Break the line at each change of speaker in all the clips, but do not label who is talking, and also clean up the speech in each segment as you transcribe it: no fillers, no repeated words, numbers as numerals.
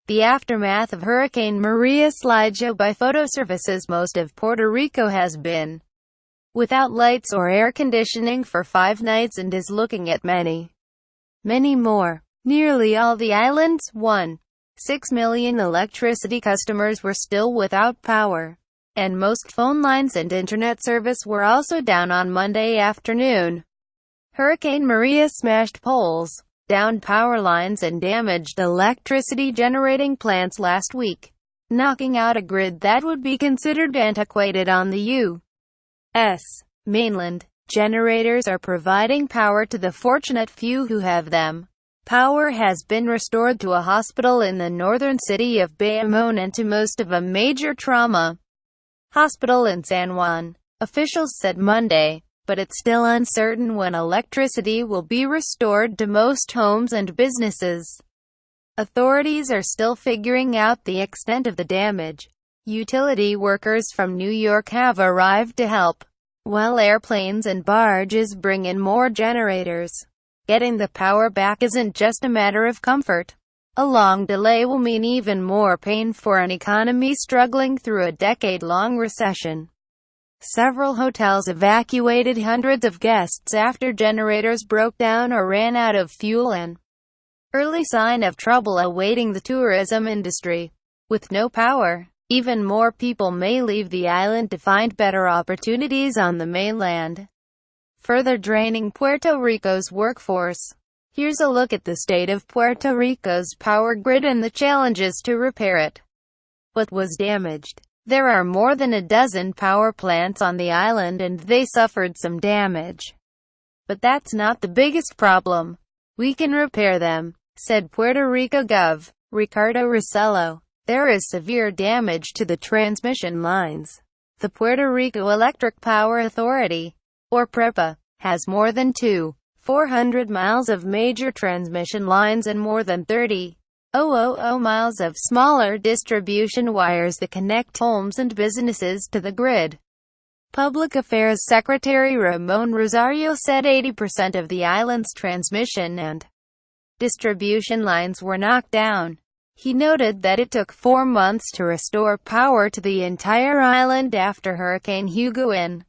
The aftermath of Hurricane Maria Slideshow by photo services. Most of Puerto Rico has been without lights or air conditioning for 5 nights and is looking at many more. Nearly all the island's 1.6 million electricity customers were still without power, and most phone lines and internet service were also down on Monday afternoon. Hurricane Maria smashed poles, downed power lines and damaged electricity generating plants last week, knocking out a grid that would be considered antiquated on the U.S. mainland. Generators are providing power to the fortunate few who have them. Power has been restored to a hospital in the northern city of Bayamón and to most of a major trauma hospital in San Juan, officials said Monday, but it's still uncertain when electricity will be restored to most homes and businesses. Authorities are still figuring out the extent of the damage. Utility workers from New York have arrived to help, while airplanes and barges bring in more generators. Getting the power back isn't just a matter of comfort. A long delay will mean even more pain for an economy struggling through a decade-long recession. Several hotels evacuated hundreds of guests after generators broke down or ran out of fuel, an early sign of trouble awaiting the tourism industry. With no power, even more people may leave the island to find better opportunities on the mainland, further draining Puerto Rico's workforce. Here's a look at the state of Puerto Rico's power grid and the challenges to repair it. What was damaged? There are more than a dozen power plants on the island and they suffered some damage. But that's not the biggest problem. We can repair them, said Puerto Rico Gov. Ricardo Rosello. There is severe damage to the transmission lines. The Puerto Rico Electric Power Authority, or PREPA, has more than 400 miles of major transmission lines and more than 30,000 miles of smaller distribution wires that connect homes and businesses to the grid. Public Affairs Secretary Ramon Rosario said 80% of the island's transmission and distribution lines were knocked down. He noted that it took 4 months to restore power to the entire island after Hurricane Hugo in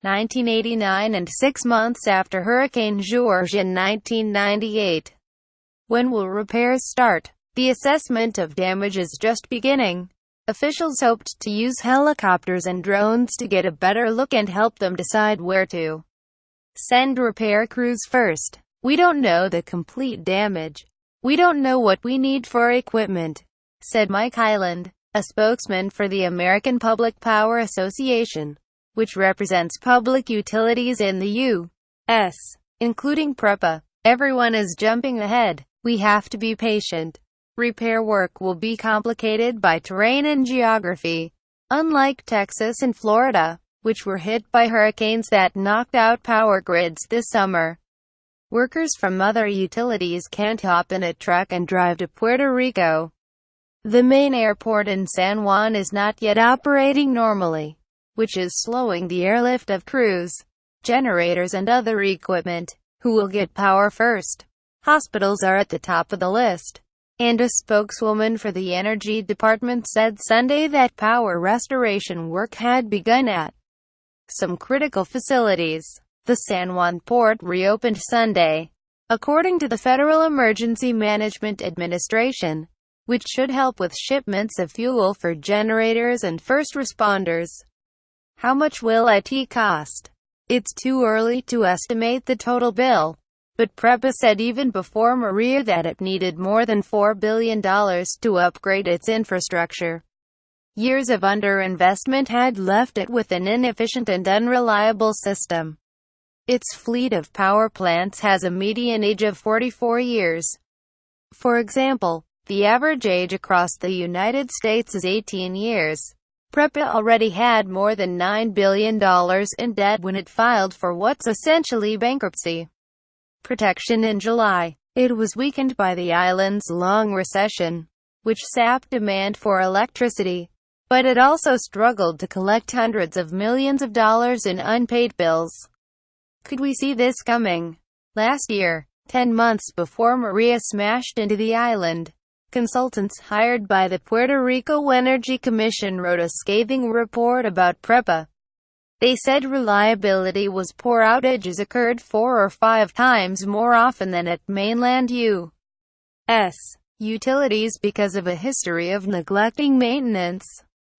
1989 and 6 months after Hurricane George in 1998. When will repairs start? The assessment of damage is just beginning. Officials hoped to use helicopters and drones to get a better look and help them decide where to send repair crews first. We don't know the complete damage. We don't know what we need for equipment, said Mike Hyland, a spokesman for the American Public Power Association, which represents public utilities in the U.S., including PREPA. Everyone is jumping ahead. We have to be patient. Repair work will be complicated by terrain and geography. Unlike Texas and Florida, which were hit by hurricanes that knocked out power grids this summer, workers from other utilities can't hop in a truck and drive to Puerto Rico. The main airport in San Juan is not yet operating normally, which is slowing the airlift of crews, generators and other equipment. Who will get power first? Hospitals are at the top of the list. And a spokeswoman for the Energy Department said Sunday that power restoration work had begun at some critical facilities. The San Juan port reopened Sunday, according to the Federal Emergency Management Administration, which should help with shipments of fuel for generators and first responders. How much will it cost? It's too early to estimate the total bill, but PREPA said even before Maria that it needed more than $4 billion to upgrade its infrastructure. Years of underinvestment had left it with an inefficient and unreliable system. Its fleet of power plants has a median age of 44 years. For example, the average age across the United States is 18 years. PREPA already had more than $9 billion in debt when it filed for what's essentially bankruptcy protection in July. It was weakened by the island's long recession, which sapped demand for electricity. But it also struggled to collect hundreds of millions of dollars in unpaid bills. Could we see this coming? Last year, 10 months before Maria smashed into the island, Consultants hired by the Puerto Rico Energy Commission wrote a scathing report about PREPA. They said reliability was poor. Outages occurred 4 or 5 times more often than at mainland U.S. utilities because of a history of neglecting maintenance.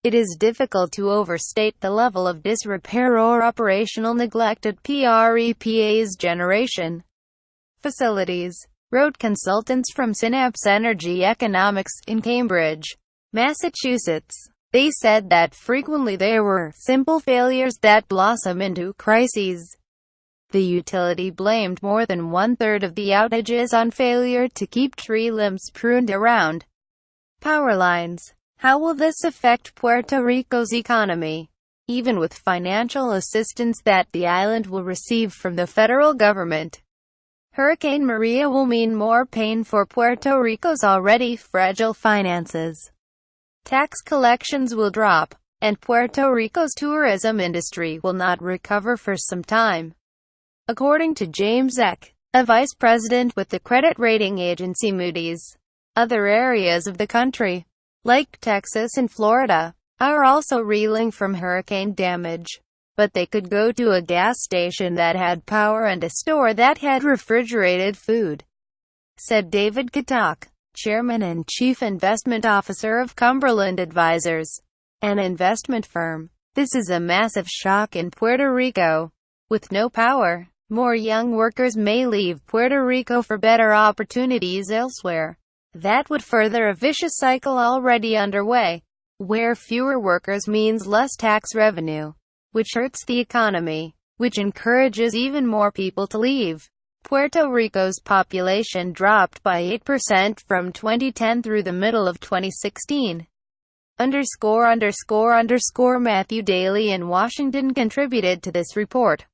It is difficult to overstate the level of disrepair or operational neglect at PREPA's generation facilities, wrote consultants from Synapse Energy Economics in Cambridge, Massachusetts. They said that frequently there were simple failures that blossom into crises. The utility blamed more than one-third of the outages on failure to keep tree limbs pruned around power lines. How will this affect Puerto Rico's economy? Even with financial assistance that the island will receive from the federal government, Hurricane Maria will mean more pain for Puerto Rico's already fragile finances. Tax collections will drop, and Puerto Rico's tourism industry will not recover for some time. According to James Eck, a vice president with the credit rating agency Moody's, other areas of the country, like Texas and Florida, are also reeling from hurricane damage. But they could go to a gas station that had power and a store that had refrigerated food, said David Katak, chairman and chief investment officer of Cumberland Advisors, an investment firm. This is a massive shock in Puerto Rico. With no power, more young workers may leave Puerto Rico for better opportunities elsewhere. That would further a vicious cycle already underway, where fewer workers means less tax revenue, which hurts the economy, which encourages even more people to leave. Puerto Rico's population dropped by 8% from 2010 through the middle of 2016. Matthew Daly in Washington contributed to this report.